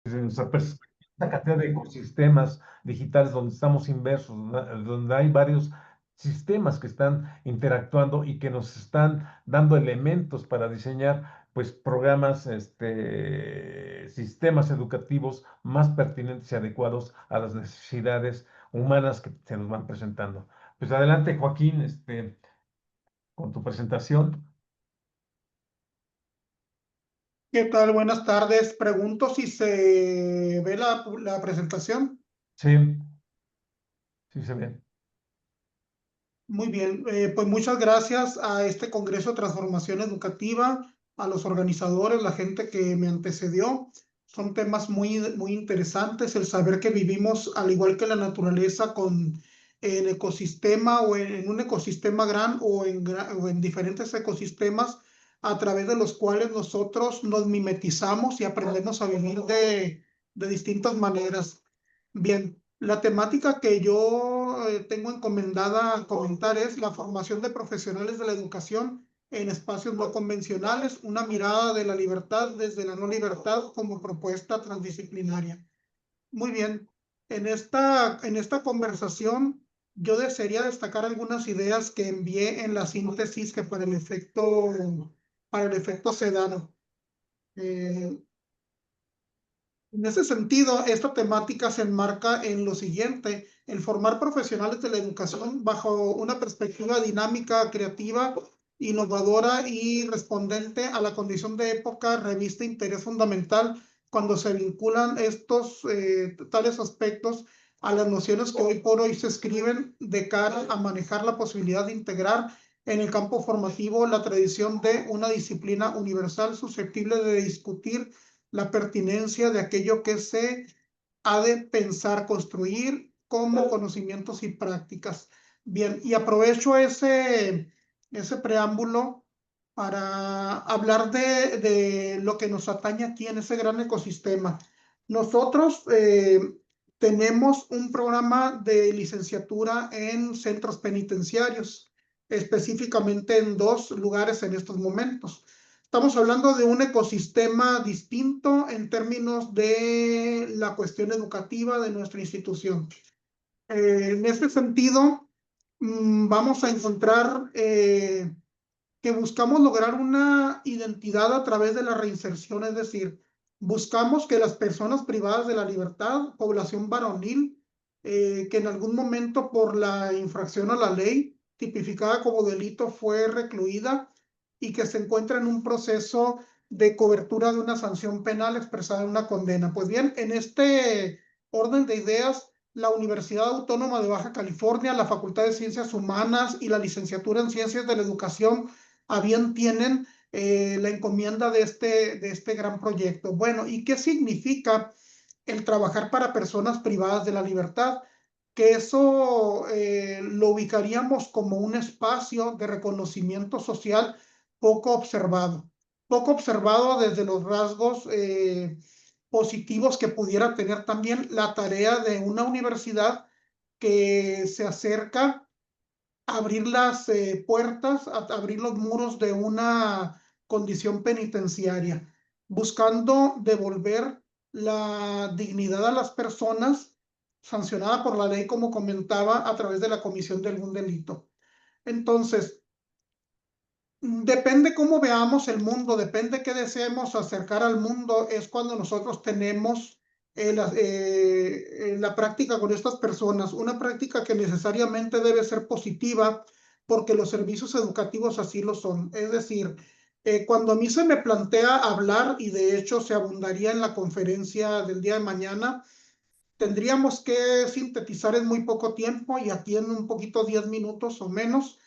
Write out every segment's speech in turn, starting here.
desde nuestra perspectiva, una cantidad de ecosistemas digitales donde estamos inversos, donde hay varios sistemas que están interactuando y que nos están dando elementos para diseñar pues programas, sistemas educativos más pertinentes y adecuados a las necesidades humanas que se nos van presentando. Pues adelante, Joaquín, con tu presentación. ¿Qué tal? Buenas tardes. Pregunto si se ve la presentación. Sí, sí se ve. Muy bien, pues muchas gracias a este Congreso de Transformación Educativa, a los organizadores, la gente que me antecedió. Son temas muy interesantes, el saber que vivimos al igual que la naturaleza con el ecosistema o en un ecosistema gran o en diferentes ecosistemas a través de los cuales nosotros nos mimetizamos y aprendemos a vivir de distintas maneras. Bien, la temática que yo tengo encomendada a comentar es la formación de profesionales de la educación en espacios no convencionales, una mirada de la libertad desde la no libertad como propuesta transdisciplinaria. Muy bien, en esta conversación yo desearía destacar algunas ideas que envié en la síntesis que para el efecto se dan. Eh, En ese sentido, esta temática se enmarca en lo siguiente: el formar profesionales de la educación bajo una perspectiva dinámica, creativa, innovadora y respondente a la condición de época reviste interés fundamental cuando se vinculan estos tales aspectos a las nociones que hoy por hoy se escriben de cara a manejar la posibilidad de integrar en el campo formativo la tradición de una disciplina universal susceptible de discutir la pertinencia de aquello que se ha de pensar, construir como conocimientos y prácticas. Bien, y aprovecho ese preámbulo para hablar de lo que nos atañe aquí en ese gran ecosistema. Nosotros tenemos un programa de licenciatura en centros penitenciarios, específicamente en 2 lugares en estos momentos. Estamos hablando de un ecosistema distinto en términos de la cuestión educativa de nuestra institución. En este sentido, vamos a encontrar que buscamos lograr una identidad a través de la reinserción, es decir, buscamos que las personas privadas de la libertad, población varonil, que en algún momento por la infracción a la ley tipificada como delito fue recluida y que se encuentra en un proceso de cobertura de una sanción penal expresada en una condena. Pues bien, en este orden de ideas, la Universidad Autónoma de Baja California, la Facultad de Ciencias Humanas y la Licenciatura en Ciencias de la Educación a bien tienen la encomienda de este gran proyecto. Bueno, ¿y qué significa el trabajar para personas privadas de la libertad? Que eso lo ubicaríamos como un espacio de reconocimiento social poco observado desde los rasgos positivos que pudiera tener también la tarea de una universidad que se acerca abrir las puertas, abrir los muros de una condición penitenciaria, buscando devolver la dignidad a las personas sancionada por la ley, como comentaba, a través de la comisión de algún delito. Entonces, depende cómo veamos el mundo, depende qué deseemos acercar al mundo, es cuando nosotros tenemos la práctica con estas personas, una práctica que necesariamente debe ser positiva porque los servicios educativos así lo son. Es decir, cuando a mí se me plantea hablar, y de hecho se abundaría en la conferencia del día de mañana, tendríamos que sintetizar en muy poco tiempo y aquí en un poquito 10 minutos o menos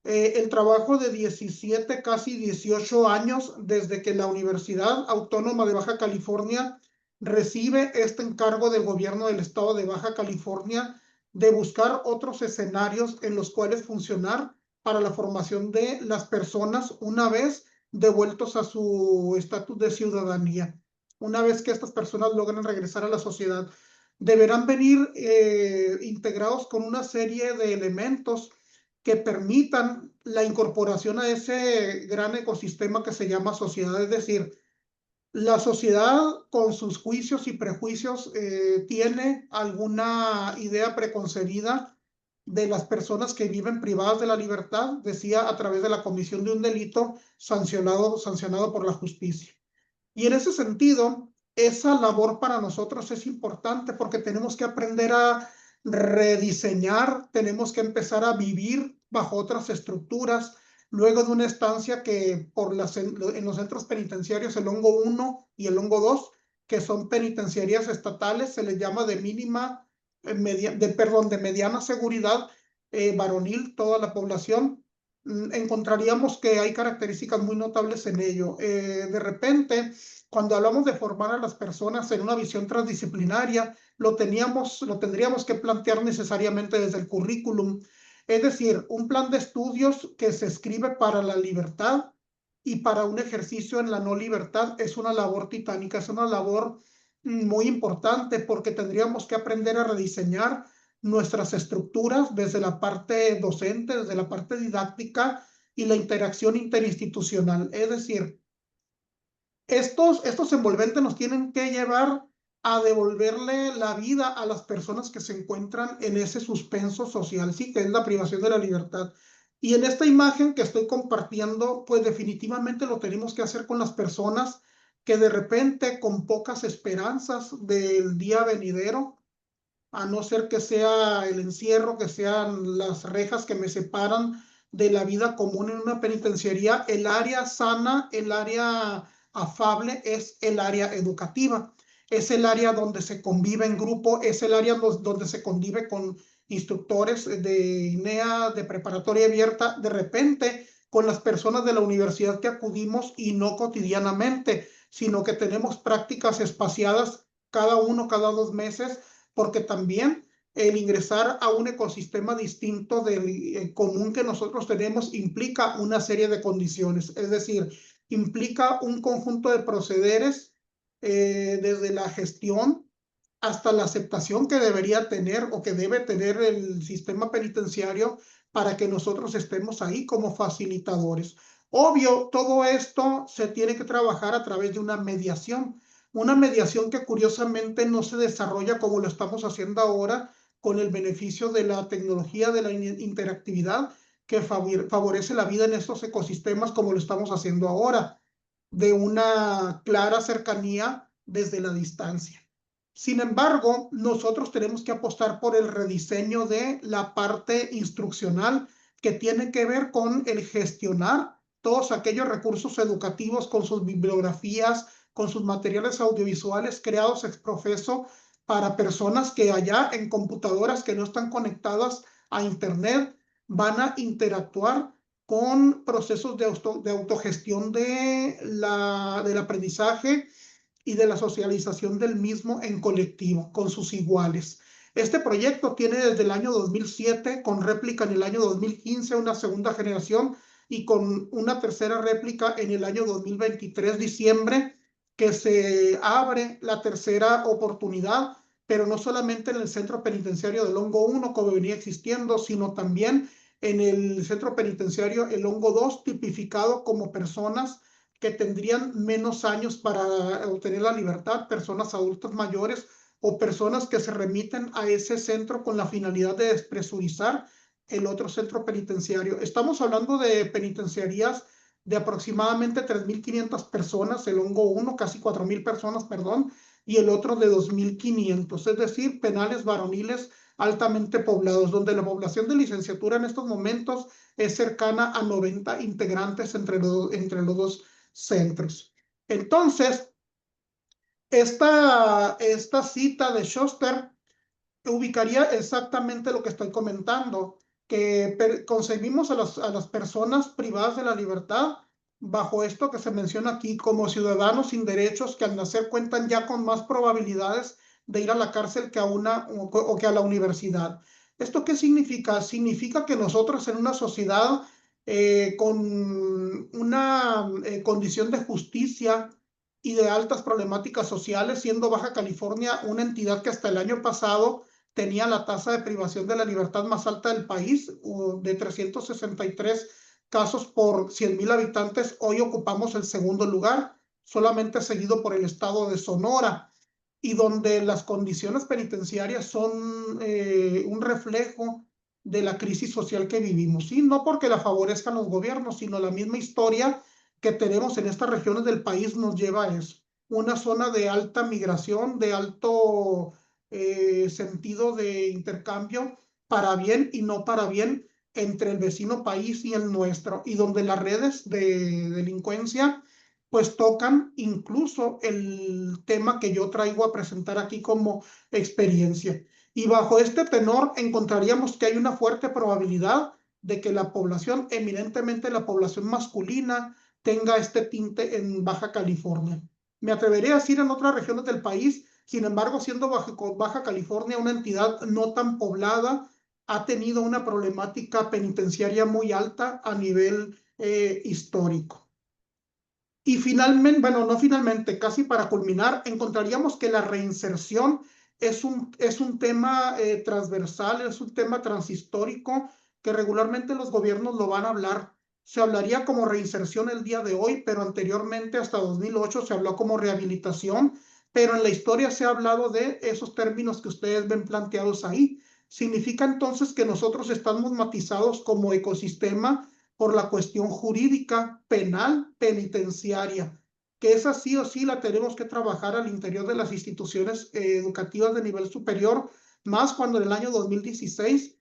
el trabajo de 17, casi 18 años desde que la Universidad Autónoma de Baja California recibe este encargo del gobierno del estado de Baja California de buscar otros escenarios en los cuales funcionar para la formación de las personas una vez devueltos a su estatus de ciudadanía. Una vez que estas personas logren regresar a la sociedad, deberán venir integrados con una serie de elementos que permitan la incorporación a ese gran ecosistema que se llama sociedad. Es decir, La sociedad, con sus juicios y prejuicios, tiene alguna idea preconcebida de las personas que viven privadas de la libertad, decía, a través de la comisión de un delito sancionado por la justicia. Y en ese sentido, esa labor para nosotros es importante porque tenemos que aprender a rediseñar, tenemos que empezar a vivir bajo otras estructuras, luego de una estancia que en los centros penitenciarios, el hongo 1 y el hongo 2, que son penitenciarías estatales, se les llama de mínima, de mediana seguridad, varonil, toda la población. Encontraríamos que hay características muy notables en ello. De repente, cuando hablamos de formar a las personas en una visión transdisciplinaria, lo tendríamos que plantear necesariamente desde el currículum. Es decir, un plan de estudios que se escribe para la libertad y para un ejercicio en la no libertad es una labor titánica, es una labor muy importante porque tendríamos que aprender a rediseñar nuestras estructuras desde la parte docente, desde la parte didáctica y la interacción interinstitucional. Es decir, estos envolventes nos tienen que llevar a devolverle la vida a las personas que se encuentran en ese suspenso social, sí, que es la privación de la libertad. Y en esta imagen que estoy compartiendo, pues definitivamente lo tenemos que hacer con las personas que de repente, con pocas esperanzas del día venidero, a no ser que sea el encierro, que sean las rejas que me separan de la vida común en una penitenciaría, el área sana, el área afable es el área educativa. Es el área donde se convive en grupo, es el área donde se convive con instructores de INEA, de preparatoria abierta, de repente con las personas de la universidad que acudimos y no cotidianamente, sino que tenemos prácticas espaciadas cada 2 meses, porque también el ingresar a un ecosistema distinto del común que nosotros tenemos implica una serie de condiciones, es decir, implica un conjunto de procederes, desde la gestión hasta la aceptación que debería tener o que debe tener el sistema penitenciario para que nosotros estemos ahí como facilitadores. Obvio, todo esto se tiene que trabajar a través de una mediación que curiosamente no se desarrolla como lo estamos haciendo ahora, con el beneficio de la tecnología, de la interactividad, que favorece la vida en estos ecosistemas como lo estamos haciendo ahora, de una clara cercanía desde la distancia. Sin embargo, nosotros tenemos que apostar por el rediseño de la parte instruccional, que tiene que ver con el gestionar todos aquellos recursos educativos con sus bibliografías, con sus materiales audiovisuales creados ex profeso para personas que allá en computadoras que no están conectadas a Internet van a interactuar con procesos de autogestión del aprendizaje y de la socialización del mismo en colectivo, con sus iguales. Este proyecto tiene desde el año 2007, con réplica en el año 2015, una segunda generación, y con una tercera réplica en el año 2023, diciembre, que se abre la tercera oportunidad, pero no solamente en el centro penitenciario del Hongo 1, como venía existiendo, sino también en el centro penitenciario el Hongo 2, tipificado como personas que tendrían menos años para obtener la libertad, personas adultas mayores o personas que se remiten a ese centro con la finalidad de despresurizar el otro centro penitenciario. Estamos hablando de penitenciarías de aproximadamente 3.500 personas, el Hongo 1, casi 4.000 personas, perdón, y el otro de 2.500, es decir, penales varoniles altamente poblados, donde la población de licenciatura en estos momentos es cercana a 90 integrantes entre los dos centros. Entonces, esta cita de Schuster ubicaría exactamente lo que estoy comentando, que concebimos a las personas privadas de la libertad bajo esto que se menciona aquí como ciudadanos sin derechos que al nacer cuentan ya con más probabilidades de ir a la cárcel que o que a la universidad. ¿Esto qué significa? Significa que nosotros en una sociedad con una condición de justicia y de altas problemáticas sociales, siendo Baja California una entidad que hasta el año pasado tenía la tasa de privación de la libertad más alta del país, de 363 casos por 100,000 habitantes. Hoy ocupamos el segundo lugar. solamente seguido por el estado de Sonora, y donde las condiciones penitenciarias son un reflejo de la crisis social que vivimos, y no porque la favorezcan los gobiernos, sino la misma historia que tenemos en estas regiones del país nos lleva a eso. Una zona de alta migración, de alto sentido de intercambio para bien y no para bien entre el vecino país y el nuestro, y donde las redes de delincuencia pues tocan incluso el tema que yo traigo a presentar aquí como experiencia. Y bajo este tenor encontraríamos que hay una fuerte probabilidad de que la población, eminentemente la población masculina, tenga este tinte en Baja California. Me atrevería a decir en otras regiones del país, sin embargo, siendo Baja California una entidad no tan poblada, ha tenido una problemática penitenciaria muy alta a nivel histórico. Y finalmente, bueno, no finalmente, casi para culminar, encontraríamos que la reinserción es un tema transversal, es un tema transhistórico que regularmente los gobiernos lo van a hablar. Se hablaría como reinserción el día de hoy, pero anteriormente, hasta 2008, se habló como rehabilitación, pero en la historia se ha hablado de esos términos que ustedes ven planteados ahí. Significa entonces que nosotros estamos matizados como ecosistema por la cuestión jurídica, penal, penitenciaria, que esa sí o sí la tenemos que trabajar al interior de las instituciones educativas de nivel superior, más cuando en el año 2016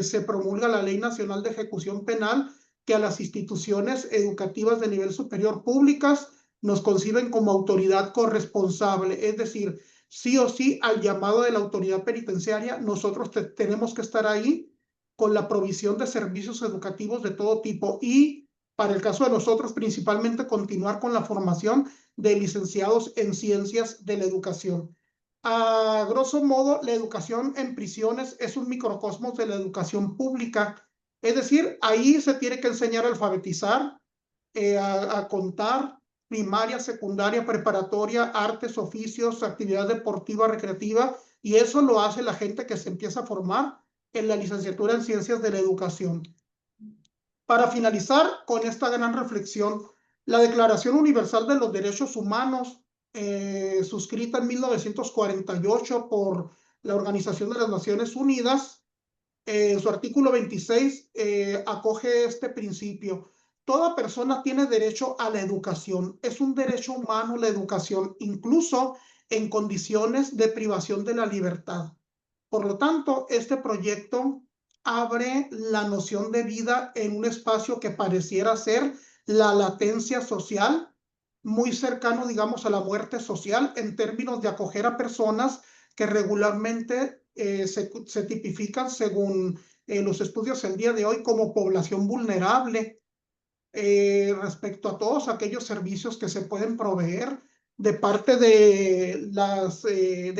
se promulga la Ley Nacional de Ejecución Penal, que a las instituciones educativas de nivel superior públicas nos conciben como autoridad corresponsable, es decir, sí o sí al llamado de la autoridad penitenciaria, nosotros tenemos que estar ahí con la provisión de servicios educativos de todo tipo, y para el caso de nosotros principalmente continuar con la formación de licenciados en ciencias de la educación. A grosso modo, la educación en prisiones es un microcosmos de la educación pública, es decir, ahí se tiene que enseñar a alfabetizar, a contar, primaria, secundaria, preparatoria, artes, oficios, actividad deportiva, recreativa, y eso lo hace la gente que se empieza a formar en la licenciatura en Ciencias de la Educación. Para finalizar con esta gran reflexión, la Declaración Universal de los Derechos Humanos, suscrita en 1948 por la Organización de las Naciones Unidas, en su artículo 26 acoge este principio. Toda persona tiene derecho a la educación. Es un derecho humano la educación, incluso en condiciones de privación de la libertad. Por lo tanto, este proyecto abre la noción de vida en un espacio que pareciera ser la latencia social, muy cercano, digamos, a la muerte social en términos de acoger a personas que regularmente se tipifican según los estudios el día de hoy como población vulnerable respecto a todos aquellos servicios que se pueden proveer de parte de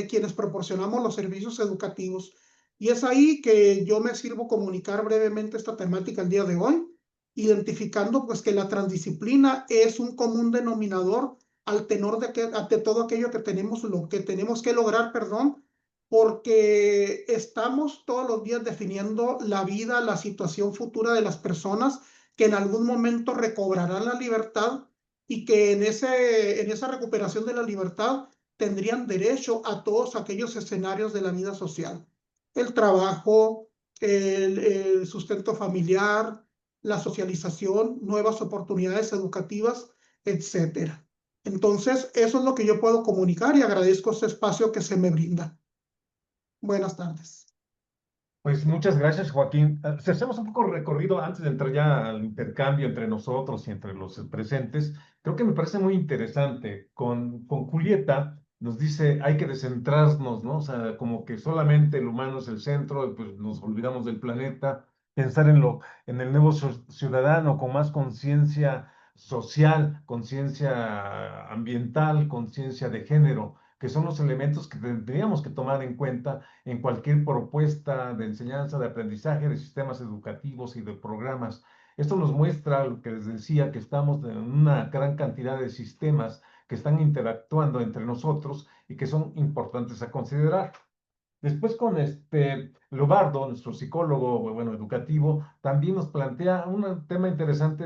quienes proporcionamos los servicios educativos. Y es ahí que yo me sirvo comunicar brevemente esta temática el día de hoy, identificando pues que la transdisciplina es un común denominador al tenor de todo aquello que tenemos, lo que tenemos que lograr, perdón, porque estamos todos los días definiendo la vida, la situación futura de las personas que en algún momento recobrarán la libertad, y que en esa recuperación de la libertad tendrían derecho a todos aquellos escenarios de la vida social: el trabajo, el sustento familiar, la socialización, nuevas oportunidades educativas, etcétera. Entonces, eso es lo que yo puedo comunicar y agradezco este espacio que se me brinda. Buenas tardes. Pues muchas gracias, Joaquín. Si hacemos un poco recorrido antes de entrar ya al intercambio entre nosotros y entre los presentes, creo que me parece muy interesante. Con Julieta nos dice, hay que descentrarnos, ¿no? O sea, como que solamente el humano es el centro, y pues nos olvidamos del planeta, pensar en el nuevo ciudadano con más conciencia social, conciencia ambiental, conciencia de género, que son los elementos que tendríamos que tomar en cuenta en cualquier propuesta de enseñanza, de aprendizaje, de sistemas educativos y de programas. Esto nos muestra lo que les decía, que estamos en una gran cantidad de sistemas que están interactuando entre nosotros y que son importantes a considerar. Después con Lobardo, nuestro psicólogo, bueno, educativo, también nos plantea un tema interesante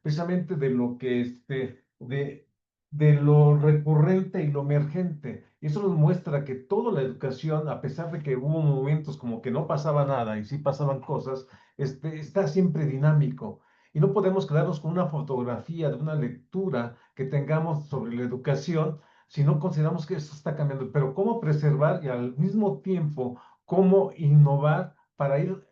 precisamente de lo que de lo recurrente y lo emergente. Y eso nos muestra que toda la educación, a pesar de que hubo momentos como que no pasaba nada y sí pasaban cosas, está siempre dinámico. Y no podemos quedarnos con una fotografía de una lectura que tengamos sobre la educación si no consideramos que esto está cambiando. Pero cómo preservar y al mismo tiempo cómo innovar para ir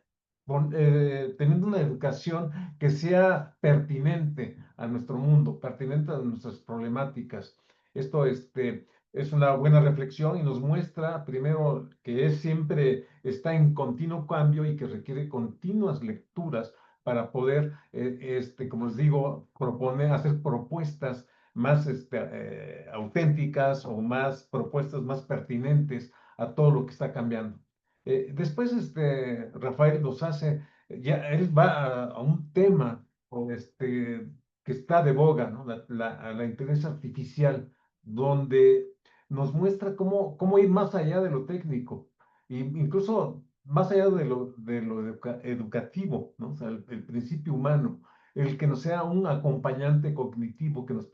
teniendo una educación que sea pertinente a nuestro mundo, pertinente a nuestras problemáticas. Esto es una buena reflexión y nos muestra primero que es siempre está en continuo cambio y que requiere continuas lecturas para poder, como les digo, proponer, hacer propuestas más auténticas o más propuestas más pertinentes a todo lo que está cambiando. Después, Rafael nos hace, ya él va a un tema o que está de boga, ¿no? La inteligencia artificial, donde nos muestra cómo ir más allá de lo técnico, e incluso más allá de lo educativo, ¿no? O sea, el principio humano, el que nos sea un acompañante cognitivo que nos